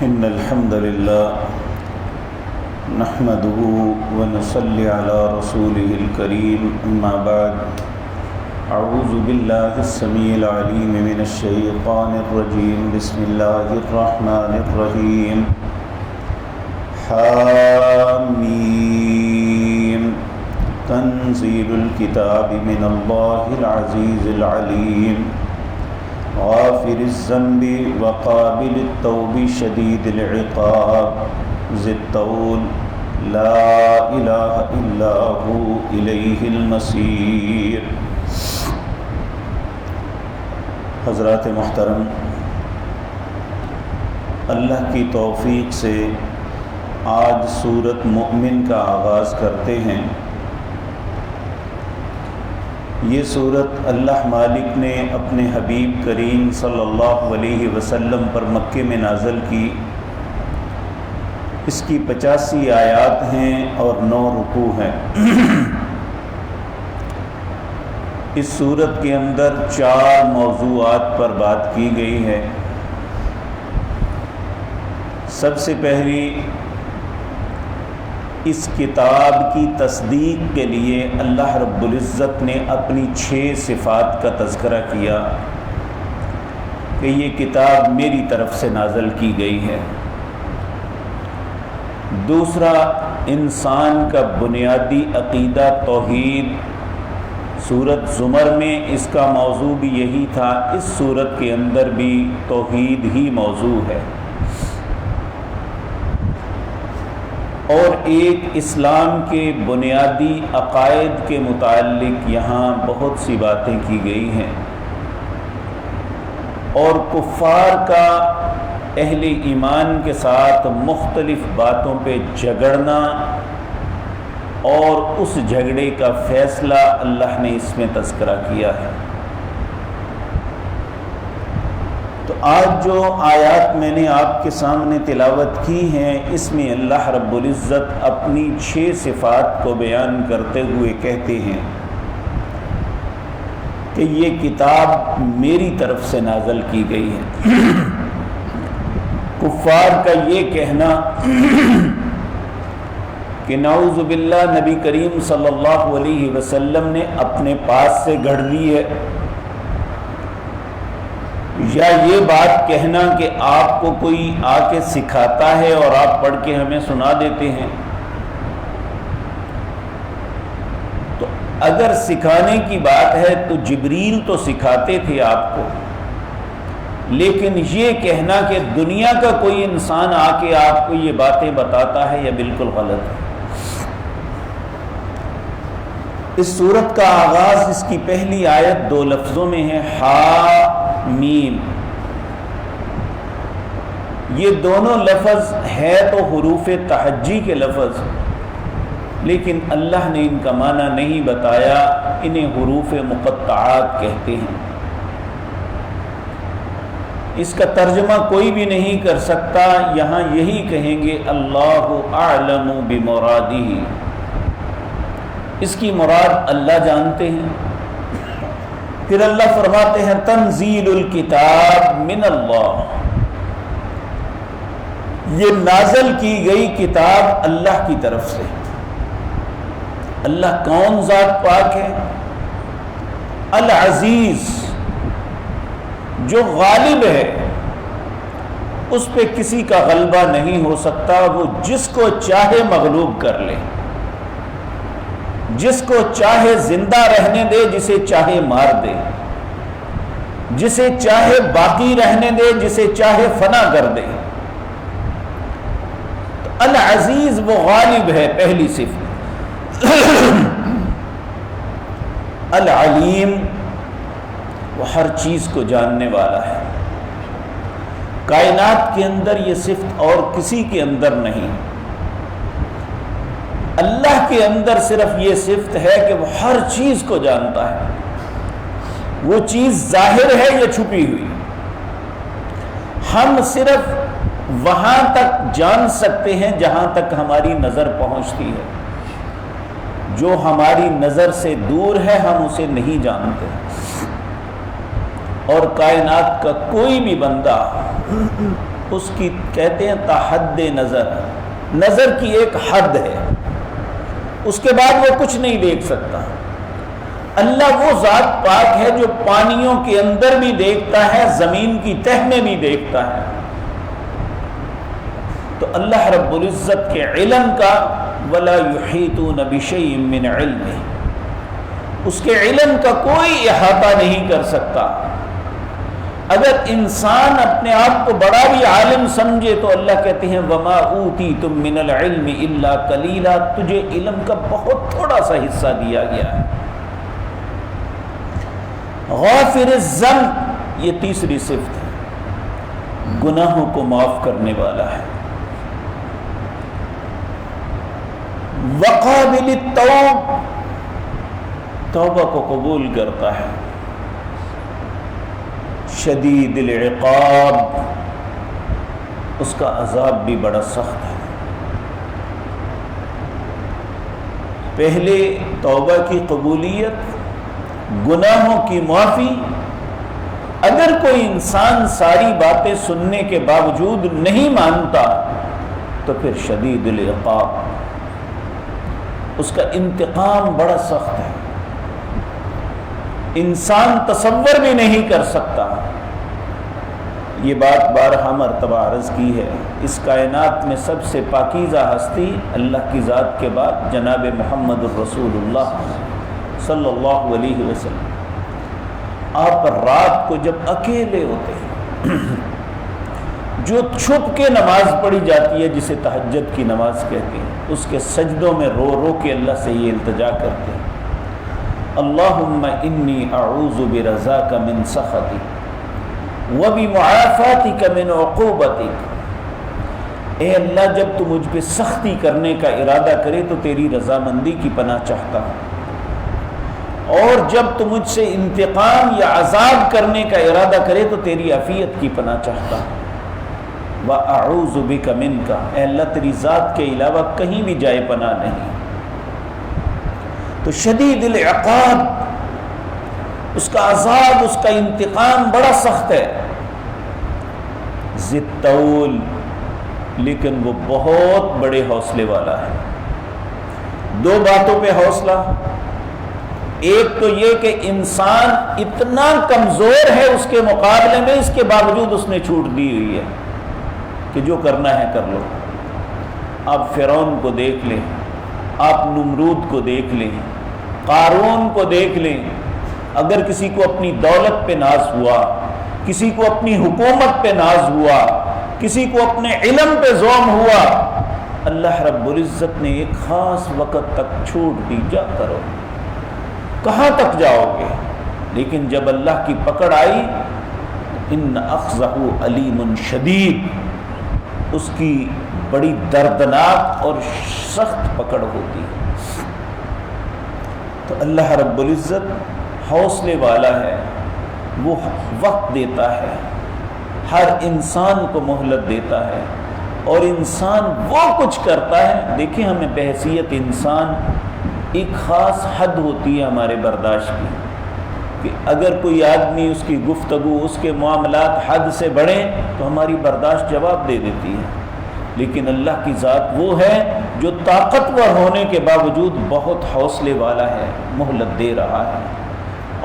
إن الحمد لله نحمده ونصلي على رسوله الكريم أما بعد أعوذ بالله السميع العليم من الشيطان الرجيم بسم الله الرحمن الرحيم حاميم تنزيل الكتاب من الله العزيز العليم غافر الذنب وقابل التوب شديد العقاب ذي الطول لا إله إلا هو إليه المصير۔ حضرات محترم، اللہ کی توفیق سے آج سورۃ مؤمن کا آغاز کرتے ہیں۔ یہ سورت اللہ مالک نے اپنے حبیب کریم صلی اللہ علیہ وسلم پر مکے میں نازل کی۔ اس کی 85 آیات ہیں اور 9 رکوع ہیں۔ اس سورت کے اندر 4 موضوعات پر بات کی گئی ہے۔ سب سے پہلی، اس کتاب کی تصدیق کے لیے اللہ رب العزت نے اپنی 6 صفات کا تذکرہ کیا کہ یہ کتاب میری طرف سے نازل کی گئی ہے۔ دوسرا، انسان کا بنیادی عقیدہ توحید۔ سورۃ زمر میں اس کا موضوع بھی یہی تھا، اس سورت کے اندر بھی توحید ہی موضوع ہے۔ اور ایک اسلام کے بنیادی عقائد کے متعلق یہاں بہت سی باتیں کی گئی ہیں، اور کفار کا اہل ایمان کے ساتھ مختلف باتوں پہ جھگڑنا اور اس جھگڑے کا فیصلہ اللہ نے اس میں تذکرہ کیا ہے۔ تو آج جو آیات میں نے آپ کے سامنے تلاوت کی ہیں، اس میں اللہ رب العزت اپنی 6 صفات کو بیان کرتے ہوئے کہتے ہیں کہ یہ کتاب میری طرف سے نازل کی گئی ہے۔ کفار کا یہ کہنا کہ نعوذ باللہ نبی کریم صلی اللہ علیہ وسلم نے اپنے پاس سے گھڑ لی ہے، یا یہ بات کہنا کہ آپ کو کوئی آ کے سکھاتا ہے اور آپ پڑھ کے ہمیں سنا دیتے ہیں، تو اگر سکھانے کی بات ہے تو جبریل تو سکھاتے تھے آپ کو، لیکن یہ کہنا کہ دنیا کا کوئی انسان آ کے آپ کو یہ باتیں بتاتا ہے، یہ بالکل غلط ہے۔ اس سورت کا آغاز اس کی پہلی آیت 2 لفظوں میں ہے، حامیم۔ یہ دونوں لفظ ہے تو حروف تہجی کے لفظ، لیکن اللہ نے ان کا معنی نہیں بتایا، انہیں حروف مقطعات کہتے ہیں۔ اس کا ترجمہ کوئی بھی نہیں کر سکتا، یہاں یہی کہیں گے اللہ اعلم بمرادہ، اس کی مراد اللہ جانتے ہیں۔ پھر اللہ فرماتے ہیں تنزیل الکتاب من اللہ، یہ نازل کی گئی کتاب اللہ کی طرف سے۔ اللہ کون ذات پاک ہے؟ العزیز، جو غالب ہے، اس پہ کسی کا غلبہ نہیں ہو سکتا، وہ جس کو چاہے مغلوب کر لے، جس کو چاہے زندہ رہنے دے، جسے چاہے مار دے، جسے چاہے باقی رہنے دے، جسے چاہے فنا کر دے۔ تو العزیز وہ غالب ہے، پہلی صفت۔ العلیم، وہ ہر چیز کو جاننے والا ہے۔ کائنات کے اندر یہ صفت اور کسی کے اندر نہیں، اللہ کے اندر صرف یہ صفت ہے کہ وہ ہر چیز کو جانتا ہے، وہ چیز ظاہر ہے یا چھپی ہوئی۔ ہم صرف وہاں تک جان سکتے ہیں جہاں تک ہماری نظر پہنچتی ہے، جو ہماری نظر سے دور ہے ہم اسے نہیں جانتے۔ اور کائنات کا کوئی بھی بندہ اس کی کہتے ہیں تحد نظر، نظر کی ایک حد ہے، اس کے بعد وہ کچھ نہیں دیکھ سکتا۔ اللہ وہ ذات پاک ہے جو پانیوں کے اندر بھی دیکھتا ہے، زمین کی تہ میں بھی دیکھتا ہے۔ تو اللہ رب العزت کے علم کا وَلَا يُحِيطُونَ بِشَيْءٍ مِّنْ عِلْمِهِ، اس کے علم کا کوئی احاطہ نہیں کر سکتا۔ اگر انسان اپنے آپ کو بڑا بھی عالم سمجھے تو اللہ کہتے ہیں وَمَا أُوتِيتُم مِّنَ الْعِلْمِ إِلَّا قَلِيلًا، تجھے علم کا بہت تھوڑا سا حصہ دیا گیا ہے۔ غافر الذنب، یہ تیسری صفت ہے، گناہوں کو معاف کرنے والا ہے۔ وقابل التوب، توبہ کو قبول کرتا ہے۔ شدید العقاب، اس کا عذاب بھی بڑا سخت ہے۔ پہلے توبہ کی قبولیت، گناہوں کی معافی۔ اگر کوئی انسان ساری باتیں سننے کے باوجود نہیں مانتا تو پھر شدید العقاب، اس کا انتقام بڑا سخت ہے، انسان تصور بھی نہیں کر سکتا۔ یہ بات بارہا مرتبہ عرض کی ہے، اس کائنات میں سب سے پاکیزہ ہستی اللہ کی ذات کے بعد جناب محمد الرسول اللہ صلی اللہ علیہ وسلم، آپ رات کو جب اکیلے ہوتے ہیں، جو چھپ کے نماز پڑھی جاتی ہے جسے تہجد کی نماز کہتے ہیں، اس کے سجدوں میں رو رو کے اللہ سے یہ التجا کرتے ہیں، اللہم انی اعوذ برضاک من سخطک وبمعافاتک من عقوبتک، اے اللہ جب تو مجھ پہ سختی کرنے کا ارادہ کرے تو تیری رضامندی کی پناہ چاہتا ہوں، اور جب تو مجھ سے انتقام یا عذاب کرنے کا ارادہ کرے تو تیری عافیت کی پناہ چاہتا ہوں۔ وَأَعُوذُ بِكَ مِنْكَ، اے اللہ تیری ذات کے علاوہ کہیں بھی جائے پناہ نہیں۔ تو شدید العقاب، اس کا عذاب، اس کا انتقام بڑا سخت ہے۔ ذی الطول، لیکن وہ بہت بڑے حوصلے والا ہے۔ دو باتوں پہ حوصلہ، ایک تو یہ کہ انسان اتنا کمزور ہے اس کے مقابلے میں، اس کے باوجود اس نے چھوٹ دی ہوئی ہے کہ جو کرنا ہے کر لو۔ آپ فرعون کو دیکھ لیں، آپ نمرود کو دیکھ لیں، قارون کو دیکھ لیں، اگر کسی کو اپنی دولت پہ ناز ہوا، کسی کو اپنی حکومت پہ ناز ہوا، کسی کو اپنے علم پہ زوم ہوا، اللہ رب العزت نے ایک خاص وقت تک چھوٹ دی، جا کرو، کہاں تک جاؤ گے؟ لیکن جب اللہ کی پکڑ آئی، ان اخذہ علیم شدید، اس کی بڑی دردناک اور سخت پکڑ ہوتی ہے۔ تو اللہ رب العزت حوصلے والا ہے، وہ وقت دیتا ہے، ہر انسان کو مہلت دیتا ہے، اور انسان وہ کچھ کرتا ہے۔ دیکھیں ہمیں بحیثیت انسان ایک خاص حد ہوتی ہے ہمارے برداشت کی، کہ اگر کوئی آدمی، اس کی گفتگو، اس کے معاملات حد سے بڑھیں تو ہماری برداشت جواب دے دیتی ہے، لیکن اللہ کی ذات وہ ہے جو طاقتور ہونے کے باوجود بہت حوصلے والا ہے، مہلت دے رہا ہے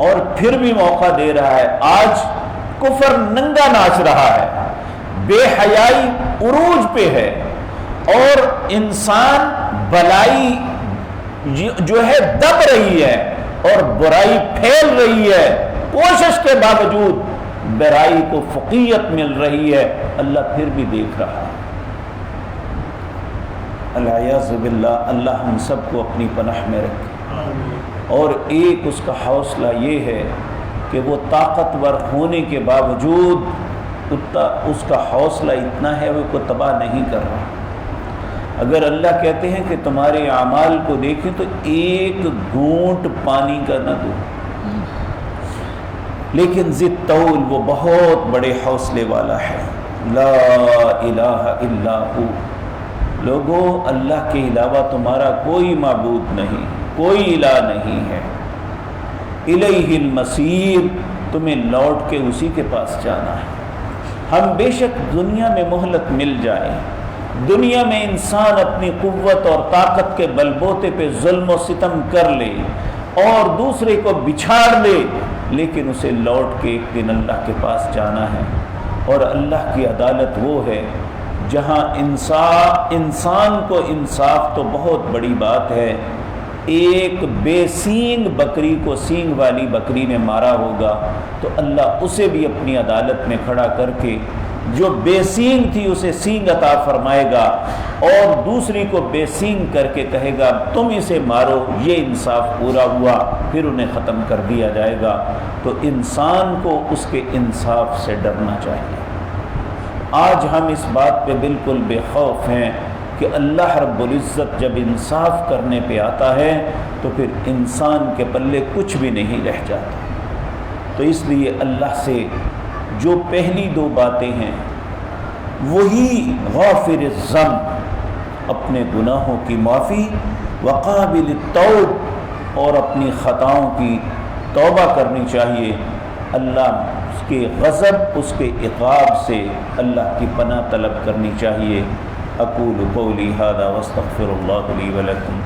اور پھر بھی موقع دے رہا ہے۔ آج کفر ننگا ناچ رہا ہے، بے حیائی عروج پہ ہے، اور انسان بلائی جو ہے دب رہی ہے اور برائی پھیل رہی ہے، کوشش کے باوجود برائی کو فقیت مل رہی ہے، اللہ پھر بھی دیکھ رہا ہے۔ العیاذ باللہ، اللہ ہم سب کو اپنی پناہ میں رکھے۔ اور ایک اس کا حوصلہ یہ ہے کہ وہ طاقتور ہونے کے باوجود اس کا حوصلہ اتنا ہے وہ کو تباہ نہیں کر رہا۔ اگر اللہ کہتے ہیں کہ تمہارے اعمال کو دیکھیں تو ایک گھونٹ پانی کا نہ دو، لیکن ذی الطول، وہ بہت بڑے حوصلے والا ہے۔ لا الہ الا ہو، لوگوں اللہ کے علاوہ تمہارا کوئی معبود نہیں، کوئی الہ نہیں ہے۔ الیہ المصیر، تمہیں لوٹ کے اسی کے پاس جانا ہے۔ ہم بے شک دنیا میں مہلت مل جائے، دنیا میں انسان اپنی قوت اور طاقت کے بل بوتے پہ ظلم و ستم کر لے اور دوسرے کو بچھاڑ لے، لیکن اسے لوٹ کے ایک دن اللہ کے پاس جانا ہے۔ اور اللہ کی عدالت وہ ہے جہاں انسان کو انصاف تو بہت بڑی بات ہے، ایک بے سینگ بکری کو سینگ والی بکری نے مارا ہوگا تو اللہ اسے بھی اپنی عدالت میں کھڑا کر کے جو بے سینگ تھی اسے سینگ عطا فرمائے گا، اور دوسری کو بے سینگ کر کے کہے گا تم اسے مارو، یہ انصاف پورا ہوا، پھر انہیں ختم کر دیا جائے گا۔ تو انسان کو اس کے انصاف سے ڈرنا چاہیے۔ آج ہم اس بات پہ بالکل بے خوف ہیں کہ اللہ رب العزت جب انصاف کرنے پہ آتا ہے تو پھر انسان کے پلے کچھ بھی نہیں رہ جاتا۔ تو اس لیے اللہ سے جو پہلی دو باتیں ہیں وہی غافر الذنب، اپنے گناہوں کی معافی، وقابل التوب، اور اپنی خطاؤں کی توبہ کرنی چاہیے، اللہ اس کے غضب، اس کے عقاب سے اللہ کی پناہ طلب کرنی چاہیے۔ اقول قولی ھذا واستغفر اللہ لی ولکم۔